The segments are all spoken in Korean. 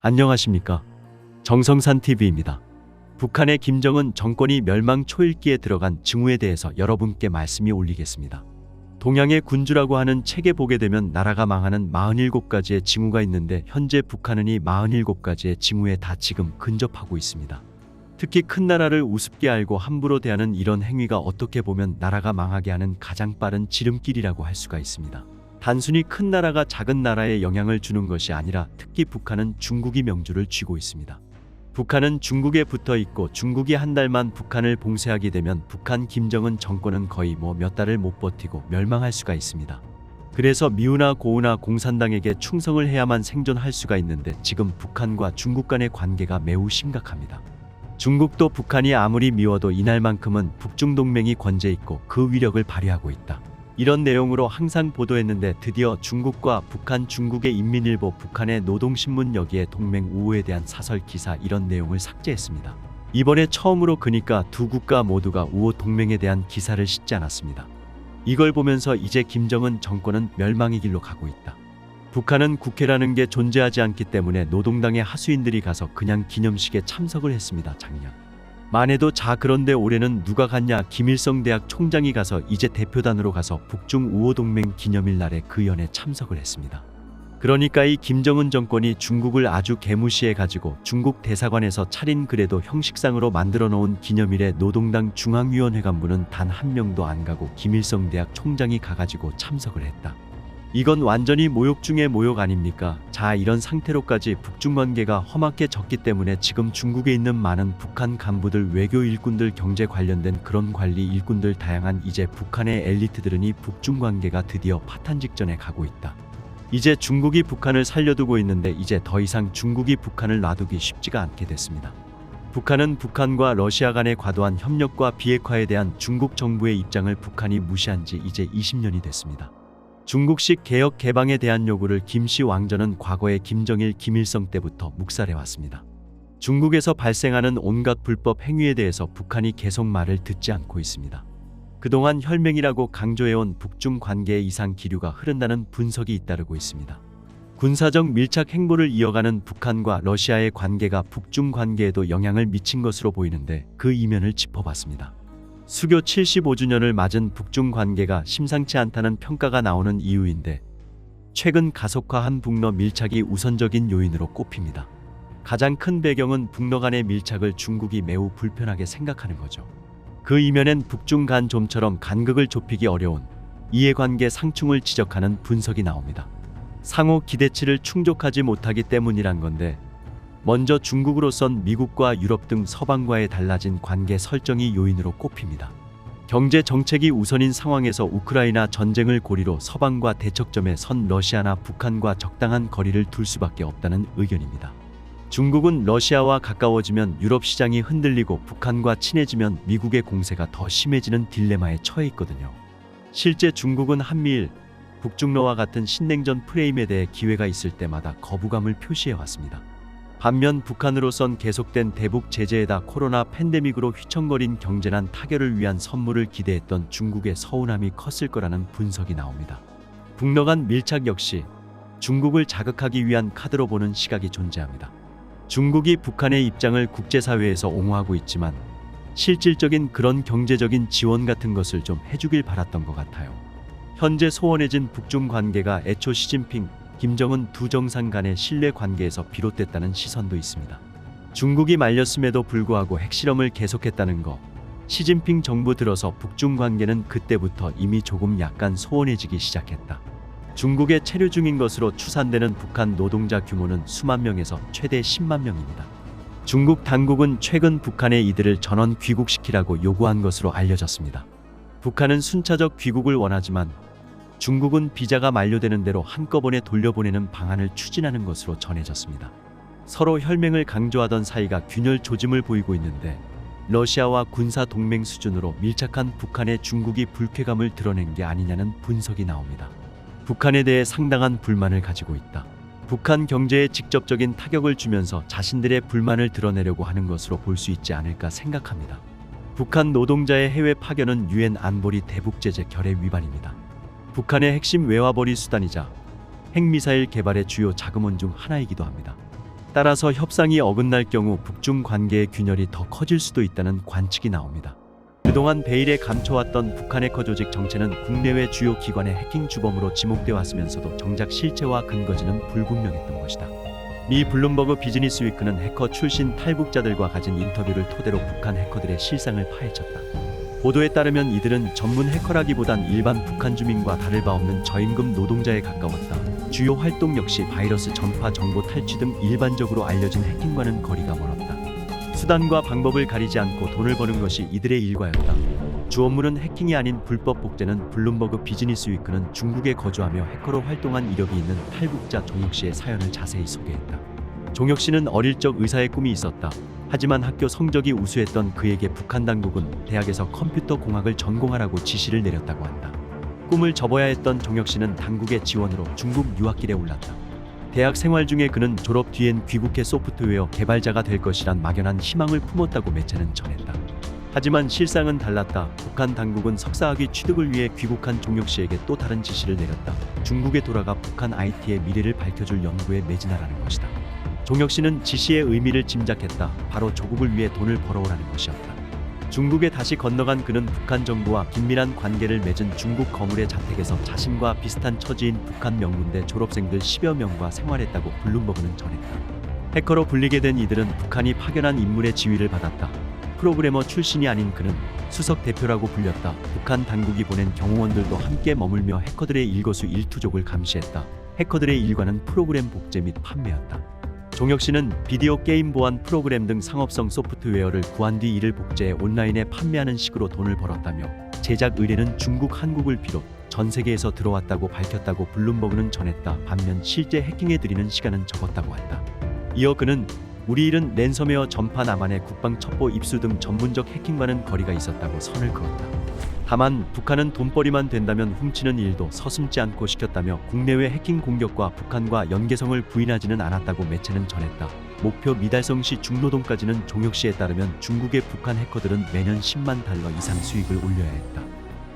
안녕하십니까? 정성산TV입니다. 북한의 김정은 정권이 멸망 초일기에 들어간 징후에 대해서 여러분께 말씀이 올리겠습니다. 동양의 군주라고 하는 책에 보게 되면 나라가 망하는 47가지의 징후가 있는데 현재 북한은 이 47가지의 징후에 다 지금 근접하고 있습니다. 특히 큰 나라를 우습게 알고 함부로 대하는 이런 행위가 어떻게 보면 나라가 망하게 하는 가장 빠른 지름길이라고 할 수가 있습니다. 단순히 큰 나라가 작은 나라에 영향을 주는 것이 아니라 특히 북한은 중국이 명주를 쥐고 있습니다. 북한은 중국에 붙어 있고 중국이 한 달만 북한을 봉쇄하게 되면 북한 김정은 정권은 거의 몇 달을 못 버티고 멸망할 수가 있습니다. 그래서 미우나 고우나 공산당에게 충성을 해야만 생존할 수가 있는데 지금 북한과 중국 간의 관계가 매우 심각합니다. 중국도 북한이 아무리 미워도 이날만큼은 북중 동맹이 건재 있고 그 위력을 발휘하고 있다. 이런 내용으로 항상 보도했는데 드디어 중국과 북한 중국의 인민일보 북한의 노동신문 여기에 동맹 우호에 대한 사설 기사 이런 내용을 삭제했습니다. 이번에 처음으로 그니까 두 국가 모두가 우호 동맹에 대한 기사를 싣지 않았습니다. 이걸 보면서 이제 김정은 정권은 멸망의 길로 가고 있다. 북한은 국회라는 게 존재하지 않기 때문에 노동당의 하수인들이 가서 그냥 기념식에 참석을 했습니다. 작년 만해도 그런데 올해는 누가 갔냐? 김일성 대학 총장이 가서 이제 대표단으로 가서 북중 우호동맹 기념일 날에 그 연에 참석을 했습니다. 그러니까 이 김정은 정권이 중국을 아주 개무시해 가지고 중국 대사관에서 차린 그래도 형식상으로 만들어 놓은 기념일에 노동당 중앙위원회 간부는 단 한 명도 안 가고 김일성 대학 총장이 가가지고 참석을 했다. 이건 완전히 모욕 중의 모욕 아닙니까? 이런 상태로까지 북중 관계가 험악해 졌기 때문에 지금 중국에 있는 많은 북한 간부들, 외교 일꾼들, 경제 관련된 그런 관리 일꾼들 다양한 이제 북한의 엘리트들은 이 북중 관계가 드디어 파탄 직전에 가고 있다. 이제 중국이 북한을 살려두고 있는데 이제 더 이상 중국이 북한을 놔두기 쉽지가 않게 됐습니다. 북한은 북한과 러시아 간의 과도한 협력과 비핵화에 대한 중국 정부의 입장을 북한이 무시한 지 이제 20년이 됐습니다. 중국식 개혁 개방에 대한 요구를 김씨 왕조는 과거에 김정일, 김일성 때부터 묵살해왔습니다. 중국에서 발생하는 온갖 불법 행위에 대해서 북한이 계속 말을 듣지 않고 있습니다. 그동안 혈맹이라고 강조해온 북중 관계의 이상 기류가 흐른다는 분석이 잇따르고 있습니다. 군사적 밀착 행보를 이어가는 북한과 러시아의 관계가 북중 관계에도 영향을 미친 것으로 보이는데 그 이면을 짚어봤습니다. 수교 75주년을 맞은 북중 관계가 심상치 않다는 평가가 나오는 이유인데 최근 가속화한 북러 밀착이 우선적인 요인으로 꼽힙니다. 가장 큰 배경은 북러 간의 밀착을 중국이 매우 불편하게 생각하는 거죠. 그 이면엔 북중 간 좀처럼 간극을 좁히기 어려운 이해관계 상충을 지적하는 분석이 나옵니다. 상호 기대치를 충족하지 못하기 때문이란 건데 먼저 중국으로선 미국과 유럽 등 서방과의 달라진 관계 설정이 요인으로 꼽힙니다. 경제 정책이 우선인 상황에서 우크라이나 전쟁을 고리로 서방과 대척점에 선 러시아나 북한과 적당한 거리를 둘 수밖에 없다는 의견입니다. 중국은 러시아와 가까워지면 유럽 시장이 흔들리고 북한과 친해지면 미국의 공세가 더 심해지는 딜레마에 처해 있거든요. 실제 중국은 한미일, 북중러와 같은 신냉전 프레임에 대해 기회가 있을 때마다 거부감을 표시해왔습니다. 반면 북한으로선 계속된 대북 제재에다 코로나 팬데믹으로 휘청거린 경제난 타결을 위한 선물을 기대했던 중국의 서운함이 컸을 거라는 분석이 나옵니다. 북러 간 밀착 역시 중국을 자극하기 위한 카드로 보는 시각이 존재합니다. 중국이 북한의 입장을 국제사회에서 옹호하고 있지만 실질적인 그런 경제적인 지원 같은 것을 좀 해주길 바랐던 것 같아요. 현재 소원해진 북중 관계가 애초 시진핑, 김정은 두 정상 간의 신뢰 관계에서 비롯됐다는 시선도 있습니다. 중국이 말렸음에도 불구하고 핵실험을 계속했다는 거, 시진핑 정부 들어서 북중 관계는 그때부터 이미 조금 약간 소원해지기 시작했다. 중국에 체류 중인 것으로 추산되는 북한 노동자 규모는 수만 명에서 최대 10만 명입니다. 중국 당국은 최근 북한에 이들을 전원 귀국시키라고 요구한 것으로 알려졌습니다. 북한은 순차적 귀국을 원하지만 중국은 비자가 만료되는 대로 한꺼번에 돌려보내는 방안을 추진하는 것으로 전해졌습니다. 서로 혈맹을 강조하던 사이가 균열 조짐을 보이고 있는데 러시아와 군사 동맹 수준으로 밀착한 북한에 중국이 불쾌감을 드러낸 게 아니냐는 분석이 나옵니다. 북한에 대해 상당한 불만을 가지고 있다. 북한 경제에 직접적인 타격을 주면서 자신들의 불만을 드러내려고 하는 것으로 볼 수 있지 않을까 생각합니다. 북한 노동자의 해외 파견은 유엔 안보리 대북 제재 결의 위반입니다. 북한의 핵심 외화벌이 수단이자 핵미사일 개발의 주요 자금원 중 하나이기도 합니다. 따라서 협상이 어긋날 경우 북중 관계의 균열이 더 커질 수도 있다는 관측이 나옵니다. 그동안 베일에 감춰왔던 북한 해커 조직 정체는 국내외 주요 기관의 해킹 주범으로 지목돼 왔으면서도 정작 실체와 근거지는 불분명했던 것이다. 미 블룸버그 비즈니스 위크는 해커 출신 탈북자들과 가진 인터뷰를 토대로 북한 해커들의 실상을 파헤쳤다. 보도에 따르면 이들은 전문 해커라기보단 일반 북한 주민과 다를 바 없는 저임금 노동자에 가까웠다. 주요 활동 역시 바이러스 전파, 정보 탈취 등 일반적으로 알려진 해킹과는 거리가 멀었다. 수단과 방법을 가리지 않고 돈을 버는 것이 이들의 일과였다. 주 업무는 해킹이 아닌 불법 복제는 블룸버그 비즈니스 위크는 중국에 거주하며 해커로 활동한 이력이 있는 탈북자 종혁 씨의 사연을 자세히 소개했다. 종혁 씨는 어릴 적 의사의 꿈이 있었다. 하지만 학교 성적이 우수했던 그에게 북한 당국은 대학에서 컴퓨터 공학을 전공하라고 지시를 내렸다고 한다. 꿈을 접어야 했던 종혁 씨는 당국의 지원으로 중국 유학길에 올랐다. 대학 생활 중에 그는 졸업 뒤엔 귀국해 소프트웨어 개발자가 될 것이란 막연한 희망을 품었다고 매체는 전했다. 하지만 실상은 달랐다. 북한 당국은 석사학위 취득을 위해 귀국한 종혁 씨에게 또 다른 지시를 내렸다. 중국에 돌아가 북한 IT의 미래를 밝혀줄 연구에 매진하라는 것이다. 종혁 씨는 지시의 의미를 짐작했다. 바로 조국을 위해 돈을 벌어오라는 것이었다. 중국에 다시 건너간 그는 북한 정부와 긴밀한 관계를 맺은 중국 거물의 자택에서 자신과 비슷한 처지인 북한 명문대 졸업생들 10여 명과 생활했다고 블룸버그는 전했다. 해커로 불리게 된 이들은 북한이 파견한 인물의 지휘를 받았다. 프로그래머 출신이 아닌 그는 수석 대표라고 불렸다. 북한 당국이 보낸 경호원들도 함께 머물며 해커들의 일거수일투족을 감시했다. 해커들의 일과는 프로그램 복제 및 판매였다. 종혁 씨는 비디오 게임 보안 프로그램 등 상업성 소프트웨어를 구한 뒤 이를 복제해 온라인에 판매하는 식으로 돈을 벌었다며 제작 의뢰는 중국, 한국을 비롯 전 세계에서 들어왔다고 밝혔다고 블룸버그는 전했다. 반면 실제 해킹에 들이는 시간은 적었다고 한다. 이어 그는 우리 일은 랜섬웨어 전파, 남한의 국방 첩보 입수 등 전문적 해킹과는 거리가 있었다고 선을 그었다. 다만 북한은 돈벌이만 된다면 훔치는 일도 서슴지 않고 시켰다며 국내외 해킹 공격과 북한과 연계성을 부인하지는 않았다고 매체는 전했다. 목표 미달성 시 중노동까지는 종혁 씨에 따르면 중국의 북한 해커들은 매년 10만 달러 이상 수익을 올려야 했다.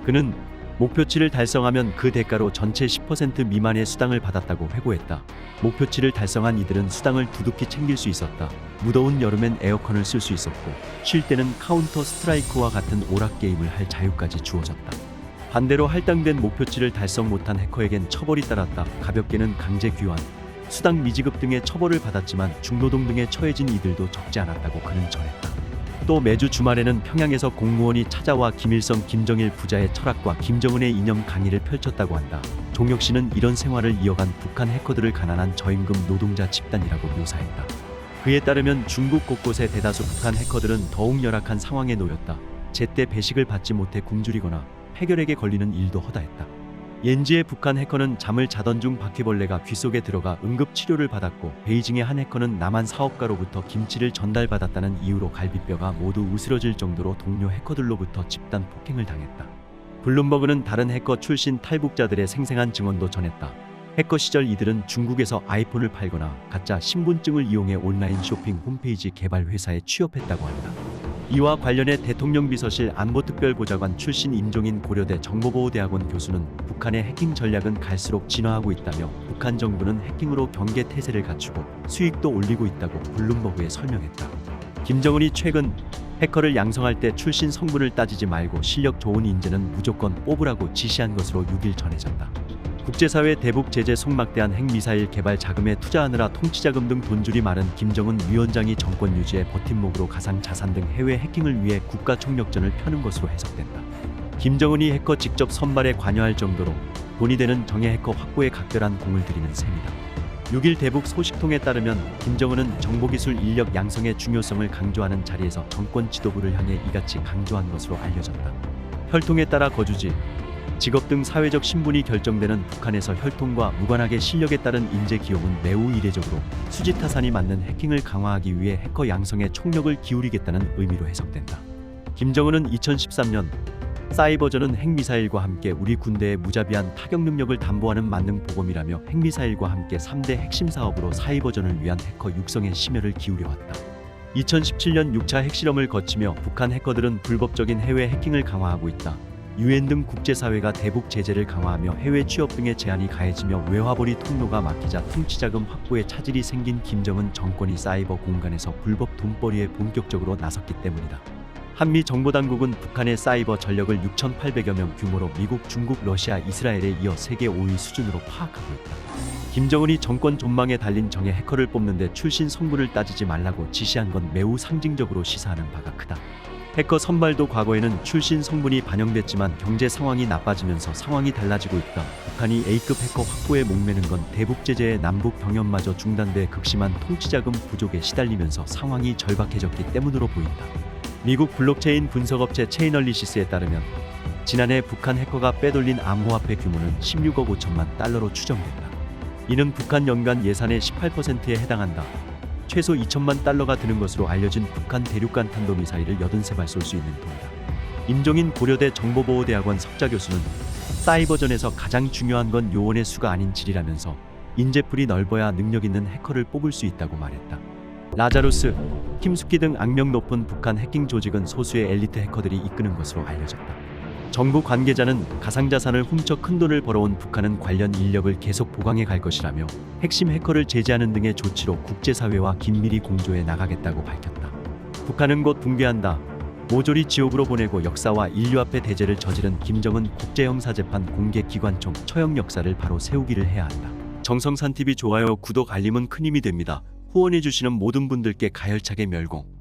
그는 목표치를 달성하면 그 대가로 전체 10% 미만의 수당을 받았다고 회고했다. 목표치를 달성한 이들은 수당을 두둑히 챙길 수 있었다. 무더운 여름엔 에어컨을 쓸 수 있었고 쉴 때는 카운터 스트라이크와 같은 오락게임을 할 자유까지 주어졌다. 반대로 할당된 목표치를 달성 못한 해커에겐 처벌이 따랐다. 가볍게는 강제 귀환, 수당 미지급 등의 처벌을 받았지만 중노동 등에 처해진 이들도 적지 않았다고 그는 전했다. 또 매주 주말에는 평양에서 공무원이 찾아와 김일성, 김정일 부자의 철학과 김정은의 이념 강의를 펼쳤다고 한다. 종혁 씨는 이런 생활을 이어간 북한 해커들을 가난한 저임금 노동자 집단이라고 묘사했다. 그에 따르면 중국 곳곳의 대다수 북한 해커들은 더욱 열악한 상황에 놓였다. 제때 배식을 받지 못해 굶주리거나 폐결핵에 걸리는 일도 허다했다. 옌지의 북한 해커는 잠을 자던 중 바퀴벌레가 귀 속에 들어가 응급 치료를 받았고, 베이징의 한 해커는 남한 사업가로부터 김치를 전달받았다는 이유로 갈비뼈가 모두 으스러질 정도로 동료 해커들로부터 집단 폭행을 당했다. 블룸버그는 다른 해커 출신 탈북자들의 생생한 증언도 전했다. 해커 시절 이들은 중국에서 아이폰을 팔거나 가짜 신분증을 이용해 온라인 쇼핑 홈페이지 개발 회사에 취업했다고 한다. 이와 관련해 대통령 비서실 안보특별보좌관 출신 임종인 고려대 정보보호대학원 교수는 북한의 해킹 전략은 갈수록 진화하고 있다며 북한 정부는 해킹으로 경계 태세를 갖추고 수익도 올리고 있다고 블룸버그에 설명했다. 김정은이 최근 해커를 양성할 때 출신 성분을 따지지 말고 실력 좋은 인재는 무조건 뽑으라고 지시한 것으로 6일 전해졌다. 국제사회 대북 제재 속막대한 핵미사일 개발 자금에 투자하느라 통치자금 등 돈줄이 마른 김정은 위원장이 정권 유지에 버팀목으로 가상 자산 등 해외 해킹을 위해 국가 총력전을 펴는 것으로 해석된다. 김정은이 해커 직접 선발에 관여할 정도로 돈이 되는 정예 해커 확보에 각별한 공을 들이는 셈이다. 6일 대북 소식통에 따르면 김정은은 정보기술 인력 양성의 중요성을 강조하는 자리에서 정권 지도부를 향해 이같이 강조한 것으로 알려졌다. 혈통에 따라 거주지, 직업 등 사회적 신분이 결정되는 북한에서 혈통과 무관하게 실력에 따른 인재 기용은 매우 이례적으로 수지타산이 맞는 해킹을 강화하기 위해 해커 양성에 총력을 기울이겠다는 의미로 해석된다. 김정은은 2013년 사이버전은 핵미사일과 함께 우리 군대의 무자비한 타격 능력을 담보하는 만능 보검이라며 핵미사일과 함께 3대 핵심 사업으로 사이버전을 위한 해커 육성에 심혈을 기울여왔다. 2017년 6차 핵실험을 거치며 북한 해커들은 불법적인 해외 해킹을 강화하고 있다. 유엔 등 국제사회가 대북 제재를 강화하며 해외 취업 등의 제한이 가해지며 외화벌이 통로가 막히자 통치자금 확보에 차질이 생긴 김정은 정권이 사이버 공간에서 불법 돈벌이에 본격적으로 나섰기 때문이다. 한미 정보당국은 북한의 사이버 전력을 6,800여 명 규모로 미국, 중국, 러시아, 이스라엘에 이어 세계 5위 수준으로 파악하고 있다. 김정은이 정권 존망에 달린 정의 해커를 뽑는데 출신 성분을 따지지 말라고 지시한 건 매우 상징적으로 시사하는 바가 크다. 해커 선발도 과거에는 출신 성분이 반영됐지만 경제 상황이 나빠지면서 상황이 달라지고 있다. 북한이 A급 해커 확보에 목매는 건 대북 제재에 남북 병역마저 중단돼 극심한 통치자금 부족에 시달리면서 상황이 절박해졌기 때문으로 보인다. 미국 블록체인 분석업체 체이널리시스에 따르면 지난해 북한 해커가 빼돌린 암호화폐 규모는 16억 5천만 달러로 추정된다. 이는 북한 연간 예산의 18%에 해당한다. 최소 2천만 달러가 드는 것으로 알려진 북한 대륙간 탄도미사일을 83발 쏠 수 있는 돈이다. 임종인 고려대 정보보호대학원 석좌 교수는 사이버전에서 가장 중요한 건 요원의 수가 아닌 질이라면서 인재풀이 넓어야 능력 있는 해커를 뽑을 수 있다고 말했다. 라자루스, 김숙희 등 악명 높은 북한 해킹 조직은 소수의 엘리트 해커들이 이끄는 것으로 알려졌다. 정부 관계자는 가상자산을 훔쳐 큰돈을 벌어온 북한은 관련 인력을 계속 보강해 갈 것이라며 핵심 해커를 제재하는 등의 조치로 국제사회와 긴밀히 공조해 나가겠다고 밝혔다. 북한은 곧 붕괴한다. 모조리 지옥으로 보내고 역사와 인류 앞에 대제를 저지른 김정은 국제형사재판 공개기관총 처형 역사를 바로 세우기를 해야 한다. 정성산TV 좋아요, 구독, 알림은 큰 힘이 됩니다. 후원해주시는 모든 분들께 가열차게 멸공.